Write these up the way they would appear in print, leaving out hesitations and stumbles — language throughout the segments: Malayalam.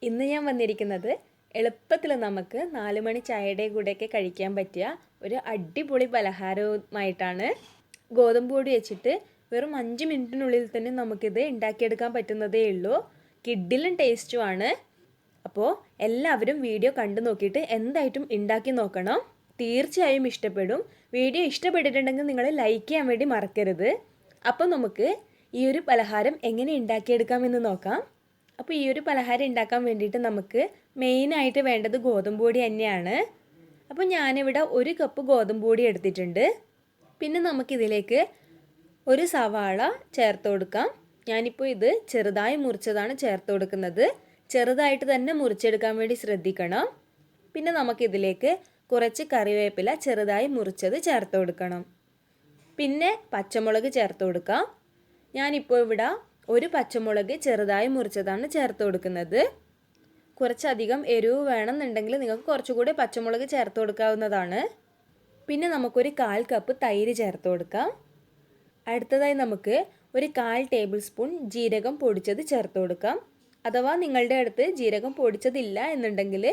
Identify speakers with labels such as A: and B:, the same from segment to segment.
A: ഇന്ന് ഞാൻ വന്നിരിക്കുന്നത് എളുപ്പത്തിൽ നമുക്ക് 4 മണി ചായയുടെ കൂടെയൊക്കെ കഴിക്കാൻ പറ്റിയ ഒരു അടിപൊളി പലഹാരവുമായിട്ടാണ്. ഗോതമ്പ് പൊടി വെച്ചിട്ട് വെറും 5 മിനിറ്റിനുള്ളിൽ തന്നെ നമുക്കിത് ഉണ്ടാക്കിയെടുക്കാൻ പറ്റുന്നതേ ഉള്ളൂ. കിഡിലും ടേസ്റ്റുമാണ്. അപ്പോൾ എല്ലാവരും വീഡിയോ കണ്ടു നോക്കിയിട്ട് എന്തായിട്ടും ഉണ്ടാക്കി നോക്കണം. തീർച്ചയായും ഇഷ്ടപ്പെടും. വീഡിയോ ഇഷ്ടപ്പെട്ടിട്ടുണ്ടെങ്കിൽ നിങ്ങൾ ലൈക്ക് ചെയ്യാൻ വേണ്ടി മറക്കരുത്. അപ്പോൾ നമുക്ക് ഈ ഒരു പലഹാരം എങ്ങനെ ഉണ്ടാക്കിയെടുക്കാമെന്ന് നോക്കാം. അപ്പോൾ ഈ ഒരു പലഹാരം ഉണ്ടാക്കാൻ വേണ്ടിയിട്ട് നമുക്ക് മെയിനായിട്ട് വേണ്ടത് ഗോതമ്പ് പൊടി തന്നെയാണ്. അപ്പോൾ ഞാനിവിടെ 1 കപ്പ് ഗോതമ്പ് പൊടി എടുത്തിട്ടുണ്ട്. പിന്നെ നമുക്കിതിലേക്ക് ഒരു സവാള ചേർത്ത് കൊടുക്കാം. ഞാനിപ്പോൾ ഇത് ചെറുതായി മുറിച്ചതാണ് ചേർത്ത് കൊടുക്കുന്നത്. ചെറുതായിട്ട് തന്നെ മുറിച്ചെടുക്കാൻ വേണ്ടി ശ്രദ്ധിക്കണം. പിന്നെ നമുക്കിതിലേക്ക് കുറച്ച് കറിവേപ്പില ചെറുതായി മുറിച്ചത് ചേർത്ത് കൊടുക്കണം. പിന്നെ പച്ചമുളക് ചേർത്ത് കൊടുക്കാം. ഞാനിപ്പോൾ ഇവിടെ ഒരു പച്ചമുളക് ചെറുതായി മുറിച്ചതാണ് ചേർത്ത് കൊടുക്കുന്നത്. കുറച്ചധികം എരിവ് വേണമെന്നുണ്ടെങ്കിൽ നിങ്ങൾക്ക് കുറച്ചുകൂടി പച്ചമുളക് ചേർത്ത് കൊടുക്കാവുന്നതാണ്. പിന്നെ നമുക്കൊരു 1/4 കപ്പ് തൈര് ചേർത്ത് കൊടുക്കാം. അടുത്തതായി നമുക്ക് ഒരു 1/4 ടേബിൾ സ്പൂൺ ജീരകം പൊടിച്ചത് ചേർത്ത് കൊടുക്കാം. അഥവാ നിങ്ങളുടെ അടുത്ത് ജീരകം പൊടിച്ചതില്ല എന്നുണ്ടെങ്കിൽ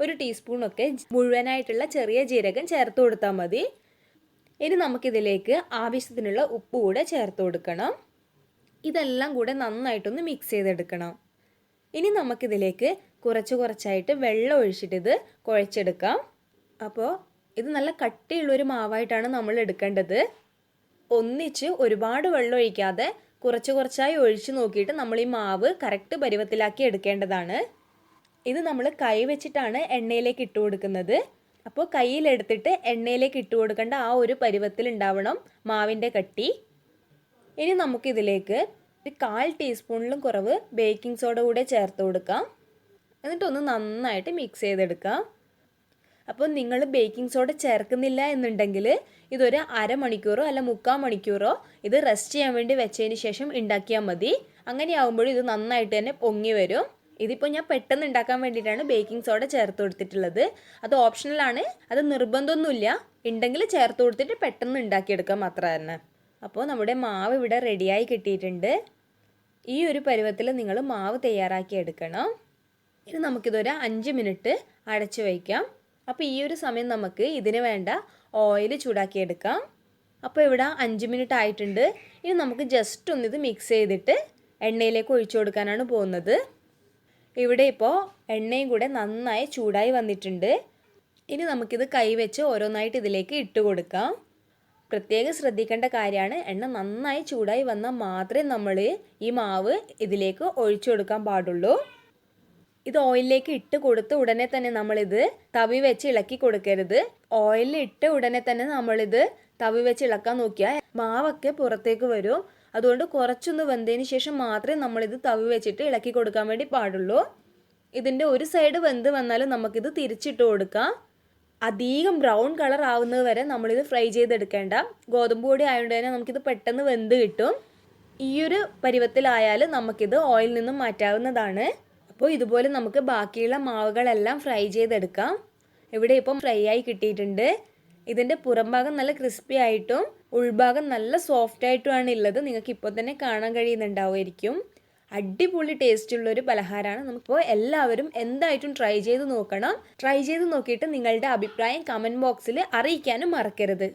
A: 1 ടീസ്പൂണൊക്കെ മുഴുവനായിട്ടുള്ള ചെറിയ ജീരകം ചേർത്ത് കൊടുത്താൽ മതി. ഇനി നമുക്കിതിലേക്ക് ആവശ്യത്തിനുള്ള ഉപ്പ് കൂടെ ചേർത്ത് കൊടുക്കണം. ഇതെല്ലാം കൂടെ നന്നായിട്ടൊന്ന് മിക്സ് ചെയ്തെടുക്കണം. ഇനി നമുക്കിതിലേക്ക് കുറച്ചായിട്ട് വെള്ളം ഒഴിച്ചിട്ട് ഇത് കുഴച്ചെടുക്കാം. അപ്പോൾ ഇത് നല്ല കട്ടിയുള്ളൊരു മാവായിട്ടാണ് നമ്മൾ എടുക്കേണ്ടത്. ഒന്നിച്ച് ഒരുപാട് വെള്ളം ഒഴിക്കാതെ കുറച്ചായി ഒഴിച്ച് നോക്കിയിട്ട് നമ്മൾ ഈ മാവ് കറക്റ്റ് പരുവത്തിലാക്കി എടുക്കേണ്ടതാണ്. ഇത് നമ്മൾ കൈ വെച്ചിട്ടാണ് എണ്ണയിലേക്ക് ഇട്ട് കൊടുക്കുന്നത്. അപ്പോൾ കയ്യിലെടുത്തിട്ട് എണ്ണയിലേക്ക് ഇട്ട് കൊടുക്കേണ്ട ആ ഒരു പരുവത്തിൽ ഉണ്ടാവണം മാവിൻ്റെ കട്ടി. ഇനി നമുക്കിതിലേക്ക് ഒരു 1/4 ടീസ്പൂണിലും കുറവ് ബേക്കിംഗ് സോഡ കൂടെ ചേർത്ത് കൊടുക്കാം. എന്നിട്ടൊന്ന് നന്നായിട്ട് മിക്സ് ചെയ്തെടുക്കാം. അപ്പോൾ നിങ്ങൾ ബേക്കിംഗ് സോഡ ചേർക്കുന്നില്ല എന്നുണ്ടെങ്കിൽ ഇതൊരു അരമണിക്കൂറോ അല്ല 3/4 മണിക്കൂറോ ഇത് റെസ്റ്റ് ചെയ്യാൻ വേണ്ടി വെച്ചതിന് ശേഷം ഉണ്ടാക്കിയാൽ മതി. അങ്ങനെയാവുമ്പോഴും ഇത് നന്നായിട്ട് തന്നെ പൊങ്ങി വരും. ഇതിപ്പോൾ ഞാൻ പെട്ടെന്ന് ഉണ്ടാക്കാൻ വേണ്ടിയിട്ടാണ് ബേക്കിംഗ് സോഡ ചേർത്ത് കൊടുത്തിട്ടുള്ളത്. അത് ഓപ്ഷണലാണ്, അത് നിർബന്ധമൊന്നുമില്ല. ഉണ്ടെങ്കിൽ ചേർത്ത് കൊടുത്തിട്ട് പെട്ടെന്ന് ഉണ്ടാക്കിയെടുക്കാം അത്ര തന്നെ. അപ്പോൾ നമ്മുടെ മാവ് ഇവിടെ റെഡിയായി കിട്ടിയിട്ടുണ്ട്. ഈ ഒരു പരുവത്തിൽ നിങ്ങൾ മാവ് തയ്യാറാക്കി എടുക്കണം. ഇനി നമുക്കിതൊരു 5 മിനിറ്റ് അടച്ചു വയ്ക്കാം. അപ്പോൾ ഈ ഒരു സമയം നമുക്ക് ഇതിന് വേണ്ട ഓയിൽ ചൂടാക്കിയെടുക്കാം. അപ്പോൾ ഇവിടെ 5 മിനിറ്റ് ആയിട്ടുണ്ട്. ഇനി നമുക്ക് ജസ്റ്റ് ഒന്നിത് മിക്സ് ചെയ്തിട്ട് എണ്ണയിലേക്ക് ഒഴിച്ചു കൊടുക്കാനാണ് പോകുന്നത്. ഇവിടെ ഇപ്പോൾ എണ്ണയും കൂടെ നന്നായി ചൂടായി വന്നിട്ടുണ്ട്. ഇനി നമുക്കിത് കൈവച്ച് ഓരോന്നായിട്ട് ഇതിലേക്ക് ഇട്ട് കൊടുക്കാം. പ്രത്യേകം ശ്രദ്ധിക്കേണ്ട കാര്യമാണ്, എണ്ണ നന്നായി ചൂടായി വന്നാൽ മാത്രമേ നമ്മൾ ഈ മാവ് ഇതിലേക്ക് ഒഴിച്ചു കൊടുക്കാൻ പാടുള്ളൂ. ഇത് ഓയിലിലേക്ക് ഇട്ട് കൊടുത്ത് ഉടനെ തന്നെ നമ്മളിത് തവി വെച്ച് ഇളക്കി കൊടുക്കരുത്. ഓയിലിൽ ഇട്ട് ഉടനെ തന്നെ നമ്മളിത് തവി വെച്ച് ഇളക്കാൻ നോക്കിയാൽ മാവൊക്കെ പുറത്തേക്ക് വരും. അതുകൊണ്ട് കുറച്ചൊന്ന് വെന്തതിന് ശേഷം മാത്രമേ നമ്മളിത് തവി വെച്ചിട്ട് ഇളക്കി കൊടുക്കാൻ വേണ്ടി പാടുള്ളൂ. ഇതിൻ്റെ ഒരു സൈഡ് വെന്ത് വന്നാലും നമുക്കിത് തിരിച്ചിട്ട് കൊടുക്കാം. അധികം ബ്രൗൺ കളർ ആവുന്നത് വരെ നമ്മളിത് ഫ്രൈ ചെയ്തെടുക്കേണ്ട. ഗോതമ്പ് പൊടി ആയതുകൊണ്ട് തന്നെ നമുക്കിത് പെട്ടെന്ന് വെന്ത് കിട്ടും. ഈ ഒരു പരുവത്തിലായാൽ നമുക്കിത് ഓയിലിൽ നിന്നും മാറ്റാവുന്നതാണ്. അപ്പോൾ ഇതുപോലെ നമുക്ക് ബാക്കിയുള്ള മാവുകളെല്ലാം ഫ്രൈ ചെയ്തെടുക്കാം. ഇവിടെ ഇപ്പം ഫ്രൈ ആയി കിട്ടിയിട്ടുണ്ട്. ഇതിൻ്റെ പുറം ഭാഗം നല്ല ക്രിസ്പി ആയിട്ടും ഉൾഭാഗം നല്ല സോഫ്റ്റ് ആയിട്ടുമാണ് ഉള്ളത്. നിങ്ങൾക്ക് ഇപ്പോൾ തന്നെ കാണാൻ കഴിയുന്നുണ്ടാവുമായിരിക്കും. അടിപൊളി ടേസ്റ്റുള്ളൊരു പലഹാരമാണ്. നമുക്കിപ്പോൾ എല്ലാവരും എന്തായിട്ടും ട്രൈ ചെയ്ത് നോക്കണം. ട്രൈ ചെയ്ത് നോക്കിയിട്ട് നിങ്ങളുടെ അഭിപ്രായം കമൻറ്റ് ബോക്സിൽ അറിയിക്കാനും മറക്കരുത്.